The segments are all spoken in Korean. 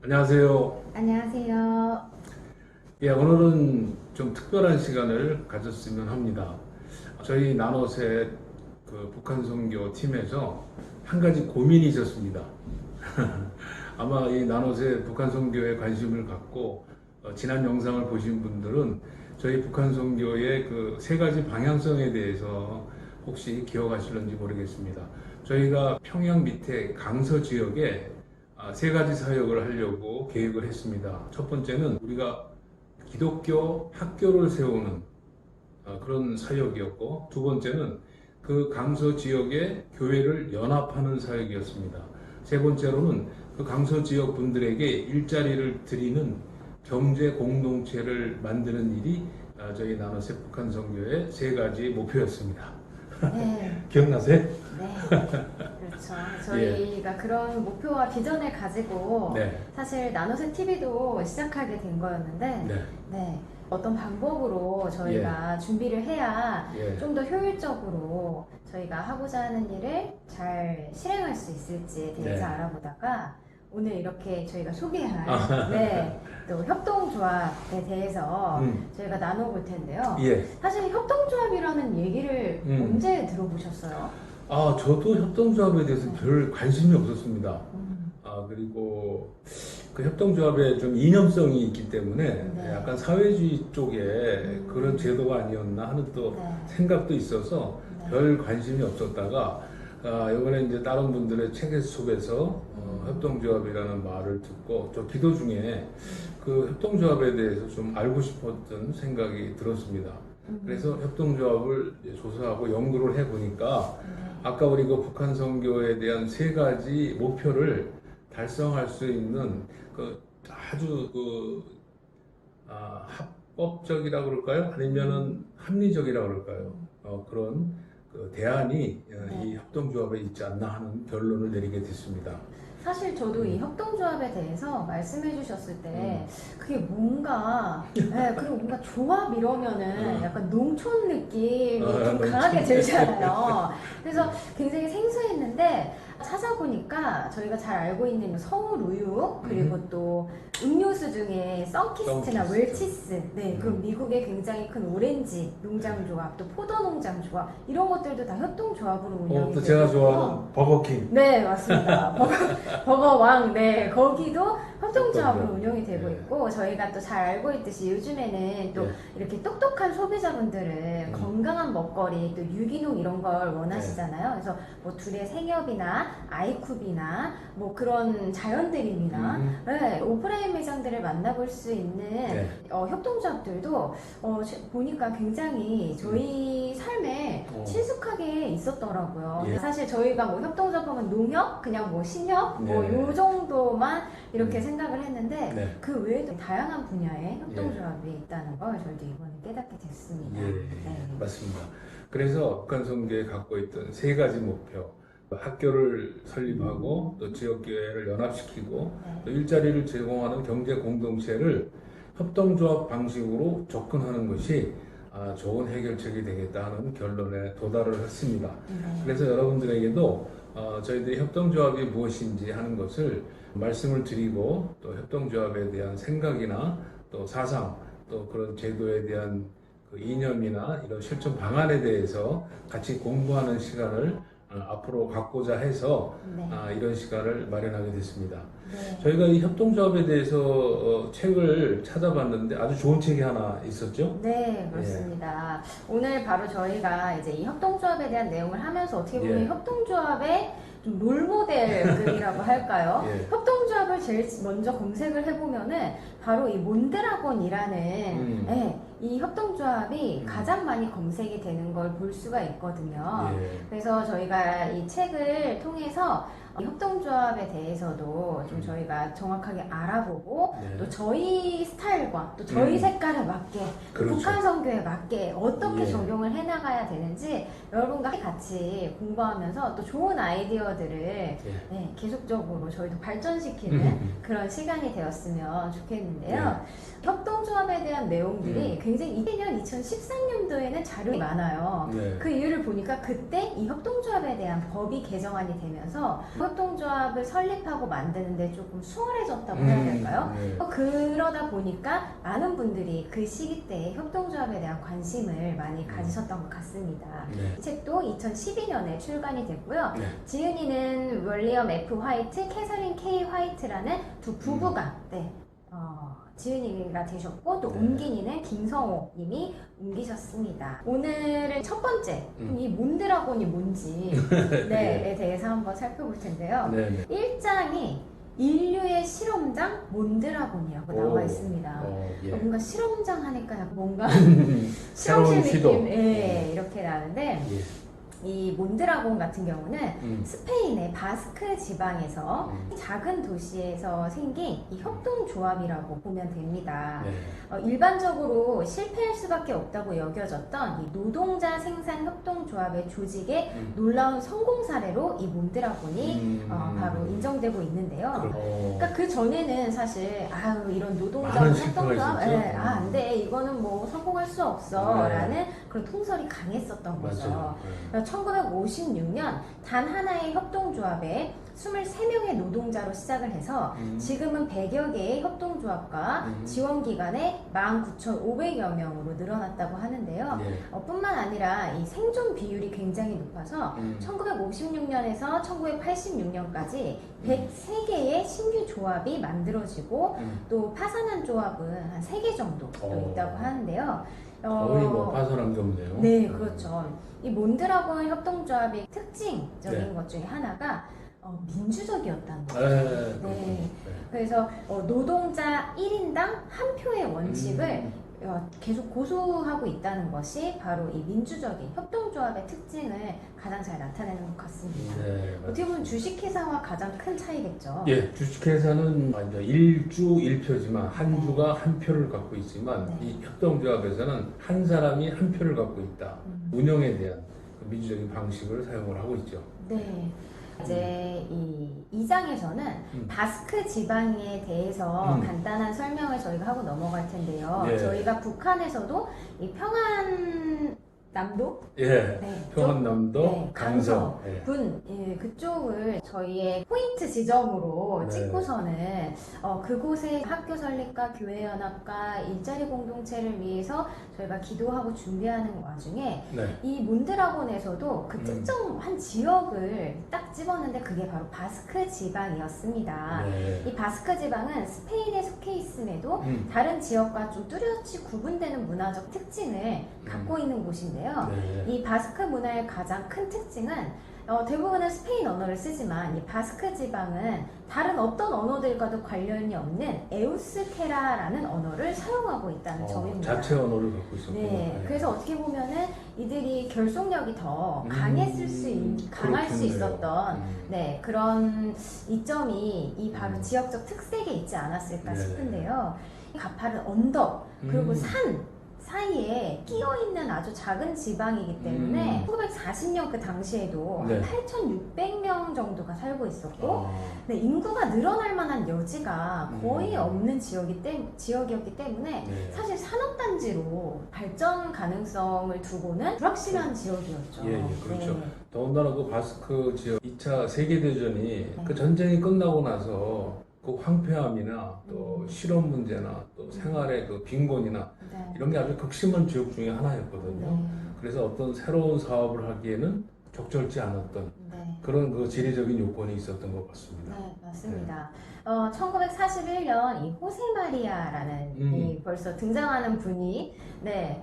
안녕하세요. 안녕하세요. 예, 오늘은 좀 특별한 시간을 가졌으면 합니다. 저희 나노셋 그 북한 선교 팀에서 한 가지 고민이 있었습니다. 아마 이 나노셋 북한 선교에 관심을 갖고 지난 영상을 보신 분들은 저희 북한 선교의 그 세 가지 방향성에 대해서 혹시 기억하실는지 모르겠습니다. 저희가 평양 밑에 강서 지역에 세 가지 사역을 하려고 계획을 했습니다. 첫 번째는 우리가 기독교 학교를 세우는 그런 사역이었고, 두 번째는 그 강서 지역의 교회를 연합하는 사역이었습니다. 세 번째로는 그 강서 지역 분들에게 일자리를 드리는 경제 공동체를 만드는 일이 저희 나노셋 북한 선교의 세 가지 목표였습니다. 네, 기억나세요? 네, 그렇죠. 저희가 그런 목표와 비전을 가지고 네. 사실 나노셋 TV도 시작하게 된 거였는데, 네. 네, 어떤 방법으로 저희가 준비를 해야 예. 좀 더 효율적으로 저희가 하고자 하는 일을 잘 실행할 수 있을지에 대해서 네. 알아보다가 오늘 이렇게 저희가 소개할 네, 또 협동조합에 대해서 저희가 나눠볼 텐데요. 예. 사실 협동조합이라는 얘기를 언제 들어보셨어요? 저도 협동조합에 대해서 별 관심이 없었습니다. 음, 그리고 그 협동조합에 좀 이념성이 있기 때문에 네. 약간 사회주의 쪽에 그런 제도가 아니었나 하는 또 네. 생각도 있어서 네. 별 관심이 없었다가 이번에 이제 다른 분들의 책 속에서 협동조합이라는 말을 듣고 저 기도 중에 그 협동조합에 대해서 좀 알고 싶었던 생각이 들었습니다. 그래서 협동조합을 조사하고 연구를 해보니까 아까 우리 그 북한 선교에 대한 세 가지 목표를 달성할 수 있는 그 아주 합법적이라 그럴까요? 아니면은 합리적이라 그럴까요? 그런 그 대안이 이 협동조합에 있지 않나 하는 결론을 내리게 됐습니다. 사실 저도 이 협동조합에 대해서 말씀해 주셨을 때 그게 뭔가 네, 그리고 뭔가 조합 이러면은 약간 농촌 느낌이 좀 강하게 들잖아요. 그래서 굉장히 생소했는데 찾아보니까 저희가 잘 알고 있는 서울 우유 그리고 또 음료수 중에 썬키스트나 웰치스 네, 그럼 미국의 굉장히 큰 오렌지 농장 조합 또 포도 농장 조합 이런 것들도 다 협동조합으로 운영이 또 제가 되거든요. 좋아하는 버거킹. 네, 맞습니다. 버거왕, 네, 거기도 협동조합으로 운영이 되고 있고, 저희가 또 잘 알고 있듯이 요즘에는 또 이렇게 똑똑한 소비자분들은 건강한 먹거리, 또 유기농 이런 걸 원하시잖아요. 그래서 뭐 둘의 생협이나 아이쿱이나 뭐 그런 자연드림이나 네, 오프라인 매장들을 만나볼 수 있는 협동조합들도 보니까 굉장히 저희 삶에 친숙하게 있었더라고요. 사실 저희가 뭐 협동조합 하면 농협, 그냥 뭐 신협, 뭐 요 정도만 이렇게 생각을 했는데 그 외에도 다양한 분야의 협동조합이 있다는 걸 저희도 이번에 깨닫게 됐습니다. 네. 맞습니다. 그래서 북한 선교에 갖고 있던 세 가지 목표, 학교를 설립하고 또 지역교회를 연합시키고 또 일자리를 제공하는 경제 공동체를 협동조합 방식으로 접근하는 것이 좋은 해결책이 되겠다 하는 결론에 도달을 했습니다. 그래서 여러분들에게도 저희들이 협동조합이 무엇인지 하는 것을 말씀을 드리고 또 협동조합에 대한 생각이나 또 사상 또 그런 제도에 대한 그 이념이나 이런 실천 방안에 대해서 같이 공부하는 시간을 앞으로 갖고자 해서 이런 시간을 마련하게 됐습니다. 저희가 이 협동조합에 대해서 책을 찾아봤는데 아주 좋은 책이 하나 있었죠? 네, 그렇습니다. 오늘 바로 저희가 이제 이 협동조합에 대한 내용을 하면서 어떻게 보면 협동조합의 좀 롤모델급이라고 할까요? 협동조합을 제일 먼저 검색을 해보면은 바로 이 몬드라곤이라는 이 협동조합이 가장 많이 검색이 되는 걸 볼 수가 있거든요. 그래서 저희가 이 책을 통해서 이 협동조합에 대해서도 좀 저희가 정확하게 알아보고 또 저희 스타일과 또 저희 색깔에 맞게 그렇죠. 북한 선교에 맞게 어떻게 적용을 해나가야 되는지 여러분과 같이 공부하면서 또 좋은 아이디어들을 계속적으로 저희도 발전시키는 그런 시간이 되었으면 좋겠는데요. 협동조합에 대한 내용들이 굉장히 2000년, 2013년도에는 자료가 많아요. 그 이유를 보니까 그때 이 협동조합에 대한 법이 개정안이 되면서 협동조합을 설립하고 만드는데 조금 수월해졌다고 해야 될까요? 네. 그러다 보니까 많은 분들이 그 시기 때 협동조합에 대한 관심을 많이 가지셨던 것 같습니다. 네. 이 책도 2012년에 출간이 됐고요. 네. 지은이는 윌리엄 F. 화이트, 캐서린 K. 화이트라는 두 부부가 지은이가 되셨고, 또 네. 옮긴이는 김성호 님이 옮기셨습니다. 오늘은 첫 번째, 이 몬드라곤이 뭔지 에 대해서 한번 살펴볼 텐데요. 네. 1장이 인류의 실험장 몬드라곤이라고 나와 있습니다. 예. 뭔가 실험장 하니까 약간 뭔가 새로운 실험실 시도. 느낌, 이렇게 나는데, 예. 이 몬드라곤 같은 경우는 스페인의 바스크 지방에서 작은 도시에서 생긴 이 협동조합이라고 보면 됩니다. 네. 일반적으로 실패할 수밖에 없다고 여겨졌던 이 노동자 생산 협동조합의 조직의 놀라운 성공 사례로 이 몬드라곤이 바로 인정되고 있는데요. 그러니까 그 전에는 사실 이런 노동자 많은 협동조합, 실패가 있었죠. 안 돼, 이거는 뭐 성공할 수 없어 라는 그런 통설이 강했었던 거죠. 맞아요. 1956년 단 하나의 협동조합에 23명의 노동자로 시작을 해서 지금은 100여 개의 협동조합과 지원기관에 19,500여 명으로 늘어났다고 하는데요. 뿐만 아니라 이 생존 비율이 굉장히 높아서 1956년에서 1986년까지 103개의 신규 조합이 만들어지고 또 파산한 조합은 한 3개 정도 또 있다고 하는데요. 거의 뭐 파산한 게 없네요. 네, 그렇죠. 이 몬드라곤 협동조합의 특징적인 네. 것 중에 하나가 민주적이었다는 거죠. 네. 그래서 노동자 1인당 한 표의 원칙을 계속 고수하고 있다는 것이 바로 이 민주적인 협동조합의 특징을 가장 잘 나타내는 것 같습니다. 네. 어떻게 보면 주식회사와 가장 큰 차이겠죠. 예, 주식회사는 완전 일주 일표지만 한 주가 한 표를 갖고 있지만 네. 이 협동조합에서는 한 사람이 한 표를 갖고 있다. 운영에 대한 그 민주적인 방식을 사용을 하고 있죠. 네. 이제 이 2장에서는 바스크 지방에 대해서 간단한 설명을 저희가 하고 넘어갈 텐데요. 네. 저희가 북한에서도 이 평안남도? 예, 네, 평안남도, 네, 강서. 예. 군 그쪽을 저희의 포인트 지점으로 네. 찍고서는 그곳의 학교 설립과 교회 연합과 일자리 공동체를 위해서 저희가 기도하고 준비하는 와중에 네. 이 몬드라곤에서도 그 특정 한 지역을 딱 집었는데 그게 바로 바스크 지방이었습니다. 네. 이 바스크 지방은 스페인에 속해 있음에도 다른 지역과 좀 뚜렷이 구분되는 문화적 특징을 갖고 있는 곳인데요. 네. 이 바스크 문화의 가장 큰 특징은 대부분은 스페인 언어를 쓰지만 이 바스크 지방은 다른 어떤 언어들과도 관련이 없는 에우스케라라는 언어를 사용하고 있다는 점입니다. 자체 언어를 갖고 있었고. 네, 그래서 어떻게 보면은 이들이 결속력이 더 강할 수 그렇겠네요. 있었던 그런 이점이 이 바로 지역적 특색에 있지 않았을까 네. 싶은데요. 이 가파른 언덕 그리고 산 사이에 끼어있는 아주 작은 지방이기 때문에 1940년 그 당시에도 네. 한 8,600명 정도가 살고 있었고 인구가 늘어날 만한 여지가 거의 없는 지역이었기 때문에 네. 사실 산업단지로 발전 가능성을 두고는 불확실한 지역이었죠. 예, 그렇죠. 네. 더군다나 그 바스크 지역 2차 세계대전이 그 전쟁이 끝나고 나서 그 황폐함이나 또 실업 문제나 또 생활의 그 빈곤이나 네. 이런 게 아주 극심한 지역 중에 하나였거든요. 네. 그래서 어떤 새로운 사업을 하기에는 적절치 않았던 네. 그런 그 지리적인 요건이 있었던 것 같습니다. 네, 맞습니다. 1941년 이 호세마리아라는 이 벌써 등장하는 분이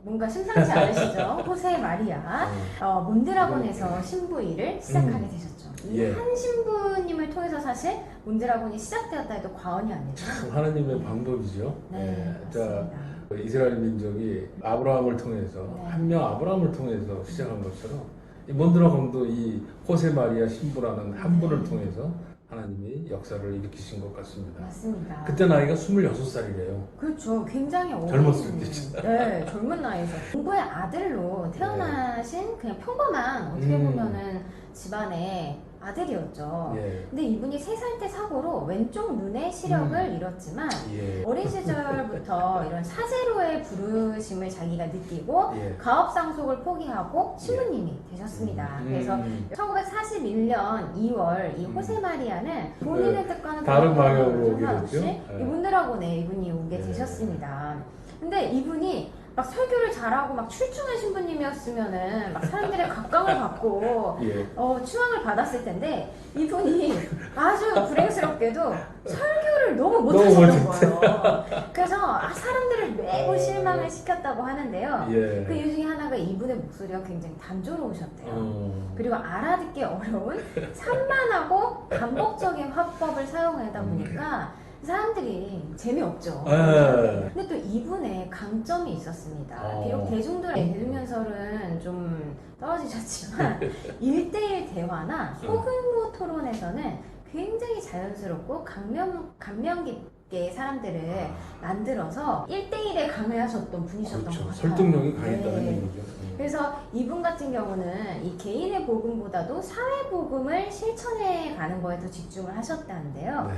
뭔가 심상치 않으시죠? 호세마리아 몬드라곤에서 신부 일을 시작하게 되셨죠. 이 한 신부님을 통해서 사실 몬드라곤이 시작되었다 해도 과언이 아니죠. 참 하나님의 방법이죠. 네, 자, 맞습니다. 이스라엘 민족이 아브라함을 통해서 한 명 아브라함을 통해서 시작한 것처럼 이 몬드라곤도 이 호세 마리아 신부라는 한 분을 통해서 하나님이 역사를 일으키신 것 같습니다. 맞습니다. 그때 나이가 26살이래요. 그렇죠. 굉장히 젊었을 때죠. 네, 젊은 나이에서 공부의 아들로 태어나신 그냥 평범한 어떻게 보면은 집안의 아들이었죠. 예. 근데 이분이 3살 때 사고로 왼쪽 눈의 시력을 잃었지만 예. 어린 시절부터 이런 사제로의 부르심을 자기가 느끼고 예. 가업 상속을 포기하고 신부님이 되셨습니다. 그래서 1941년 2월 이 호세 마리아는 본인의 뜻과는 다른 방향으로 오게 상관없이 됐죠? 예. 이분들하고 이분이 오게 예. 되셨습니다. 근데 이분이 막 설교를 잘하고 막 출중한 신부님이었으면은 막 사람들의 각광을 받고 예. 추앙을 받았을 텐데 이분이 아주 불행스럽게도 설교를 너무 못하셨던 거예요. 그래서 사람들을 매우 실망을 시켰다고 하는데요. 예. 그 이유 중에 하나가 이분의 목소리가 굉장히 단조로우셨대요. 그리고 알아듣기 어려운 산만하고 반복적인 화법을 사용하다 보니까 사람들이 재미없죠. 예. 근데 또 이분의 강점이 있었습니다. 비록 대중들의 대중연설은 좀 떨어지셨지만 1대1 대화나 소규모 토론에서는 굉장히 자연스럽고 감명 깊게 사람들을 만들어서 1대1에 강해하셨던 분이셨던 그렇죠. 것 같아요. 설득력이 강했다는 네. 얘기죠. 그래서 이분 같은 경우는 이 개인의 복음보다도 사회 복음을 실천해 가는 거에 더 집중을 하셨다는데요. 네.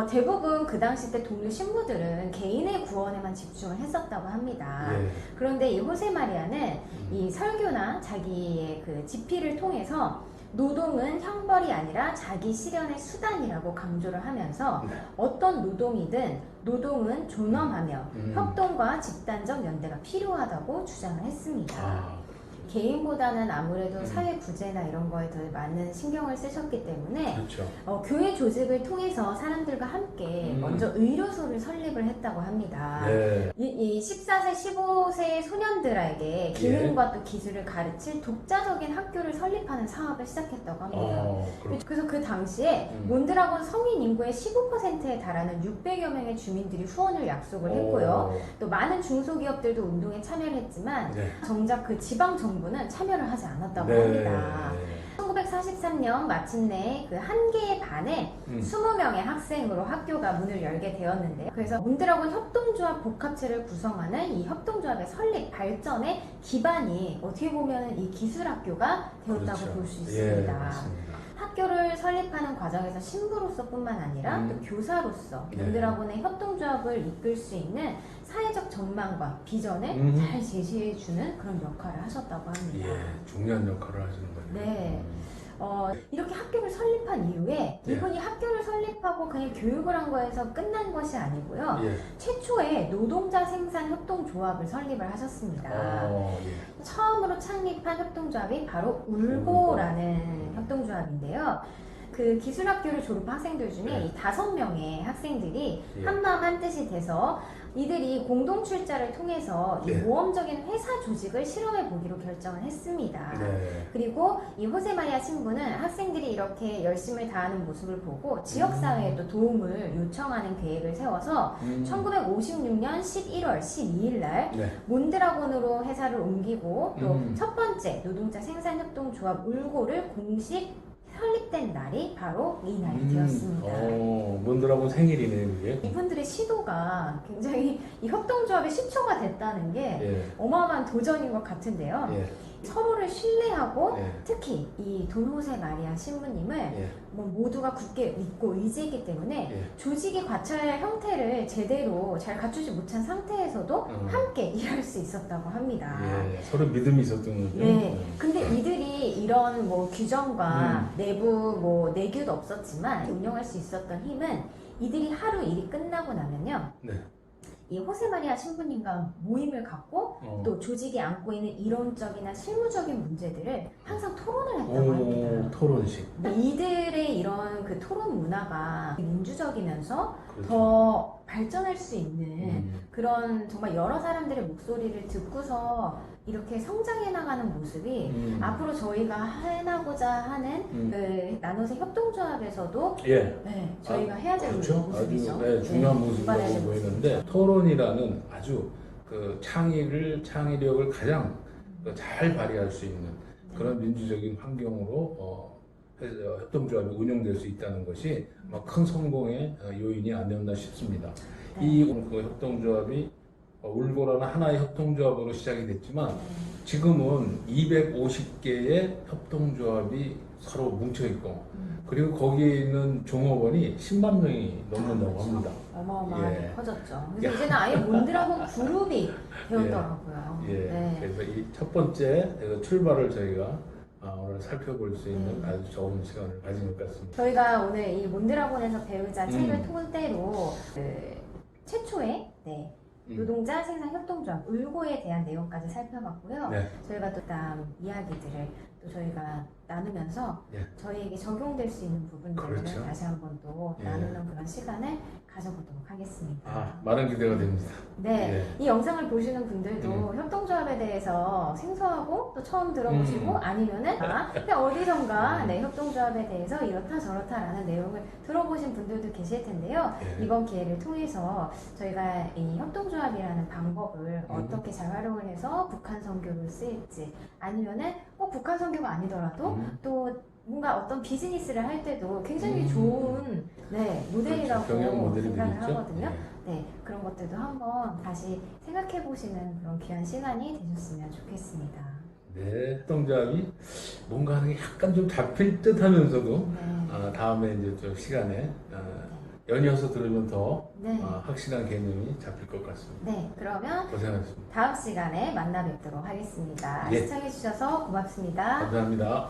대부분 그 당시 때 동료 신부들은 개인의 구원에만 집중을 했었다고 합니다. 예. 그런데 이 호세 마리아는 이 설교나 자기의 그 집필을 통해서 노동은 형벌이 아니라 자기 실현의 수단이라고 강조를 하면서 네. 어떤 노동이든 노동은 존엄하며 협동과 집단적 연대가 필요하다고 주장을 했습니다. 아, 개인보다는 아무래도 사회 구제나 이런 거에 더 많은 신경을 쓰셨기 때문에 그렇죠. 교회 조직을 통해서 사람들과 함께 먼저 의료소를 설립을 했다고 합니다. 네. 이 14세, 15세 소년들에게 기능과 또 기술을 가르칠 독자적인 학교를 설립하는 사업을 시작했다고 합니다. 그래서 그 당시에 몬드라곤 성인 인구의 15%에 달하는 600여 명의 주민들이 후원을 약속을 했고요. 또 많은 중소기업들도 운동에 참여를 했지만 네. 정작 그 지방 정부는 참여를 하지 않았다고 네. 합니다. 1943년 마침내 그 한 개의 반에 20명의 학생으로 학교가 문을 열게 되었는데요. 그래서 몬드라곤 협동조합 복합체를 구성하는 이 협동조합의 설립 발전의 기반이 어떻게 보면 이 기술학교가 되었다고 그렇죠. 볼 수 예, 있습니다. 맞습니다. 학교를 설립하는 과정에서 신부로서뿐만 아니라 또 교사로서 네. 몬드라곤의 협동조합을 이끌 수 있는 사회적 전망과 비전을 잘 제시해주는 그런 역할을 하셨다고 합니다. 예, 중요한 역할을 하시는 거예요. 네. 이렇게 학교를 설립한 이후에 이분이 학교를 설립하고 그냥 교육을 한 거에서 끝난 것이 아니고요. 예. 최초의 노동자 생산 협동조합을 설립을 하셨습니다. 처음으로 창립한 협동조합이 바로 울고라는 협동조합인데요. 그 기술학교를 졸업한 학생들 중에 이 5명의 학생들이 한마음 한뜻이 돼서 이들이 공동 출자를 통해서 이 모험적인 회사 조직을 실험해 보기로 결정을 했습니다. 그리고 이 호세 마리아 신부는 학생들이 이렇게 열심을 다하는 모습을 보고 지역사회에 또 도움을 요청하는 계획을 세워서 1956년 11월 12일 날 몬드라곤으로 회사를 옮기고 또 첫 번째 노동자 생산협동조합 울고를 공식 설립된 날이 바로 이 날이 되었습니다. 몬드라곤 생일이네요, 이게. 이분들의 시도가 굉장히 이 협동조합의 시초가 됐다는 게 어마어마한 도전인 것 같은데요. 서로를 신뢰하고 특히 이 돈호세 마리아 신부님을 뭐 모두가 굳게 믿고 의지했기 때문에 조직의 과철 형태를 제대로 잘 갖추지 못한 상태에서도 함께 일할 수 있었다고 합니다. 서로 믿음이 있었던 거죠. 근데 이들이 이런 뭐 규정과 내부 뭐 내규도 없었지만 운영할 수 있었던 힘은 이들이 하루 일이 끝나고 나면요. 이 호세 마리아 신부님과 모임을 갖고 또 조직이 안고 있는 이론적이나 실무적인 문제들을 항상 토론을 했다고 합니다. 토론식. 이들의 이런 그 토론 문화가 민주적이면서 더 발전할 수 있는 그런 정말 여러 사람들의 목소리를 듣고서 이렇게 성장해 나가는 모습이 앞으로 저희가 해나고자 하는 그 나노세 협동조합에서도 저희가 해야 될 모습이죠. 아주 중요한 모습이라고 보이는데 토론이라는 아주 그 창의력을 가장 잘 발휘할 수 있는 그런 민주적인 환경으로 협동조합이 운영될 수 있다는 것이 큰 성공의 요인이 아니었나 싶습니다. 이 협동조합이 울고라는 하나의 협동조합으로 시작이 됐지만 지금은 250개의 협동조합이 서로 뭉쳐 있고 그리고 거기에 있는 종업원이 10만 명이 넘는다고 그렇죠. 합니다. 어마어마하게 예. 커졌죠. 그래서 이제는 아예 몬드라곤 그룹이 되었더라고요. 예. 네. 그래서 이 첫 번째 출발을 저희가 오늘 살펴볼 수 있는 아주 좋은 시간을 가진 것 같습니다. 저희가 오늘 이 몬드라곤에서 배우자 책을 음. 토대로 최초의 노동자 생산협동조합 울고에 대한 내용까지 살펴봤고요. 네. 저희가 또 다음 이야기들을 또 저희가 나누면서 예. 저희에게 적용될 수 있는 부분들을 그렇죠. 다시 한번 또 예. 나누는 그런 시간을 가져보도록 하겠습니다. 많은 기대가 됩니다. 네, 이 영상을 보시는 분들도 협동조합에 대해서 생소하고 또 처음 들어보시고 아니면은 그냥 어디선가 협동조합에 대해서 이렇다 저렇다라는 내용을 들어보신 분들도 계실 텐데요. 예. 이번 기회를 통해서 저희가 이 협동조합이라는 방법을 어떻게 잘 활용을 해서 북한 선교를 쓰일지 아니면은 꼭 북한 선교가 아니더라도 또 뭔가 어떤 비즈니스를 할 때도 굉장히 좋은 모델이라고 그렇죠. 경영 모델이 생각을 되겠죠. 하거든요. 네, 그런 것들도 한번 다시 생각해 보시는 그런 귀한 시간이 되셨으면 좋겠습니다. 네, 협동조합이 뭔가 하는 게 약간 좀 잡힐 듯 하면서도 네. 다음에 이제 좀 시간에 연이어서 들으면 더 네. 확실한 개념이 잡힐 것 같습니다. 네, 그러면 고생하셨습니다. 다음 시간에 만나 뵙도록 하겠습니다. 예. 시청해 주셔서 고맙습니다. 감사합니다.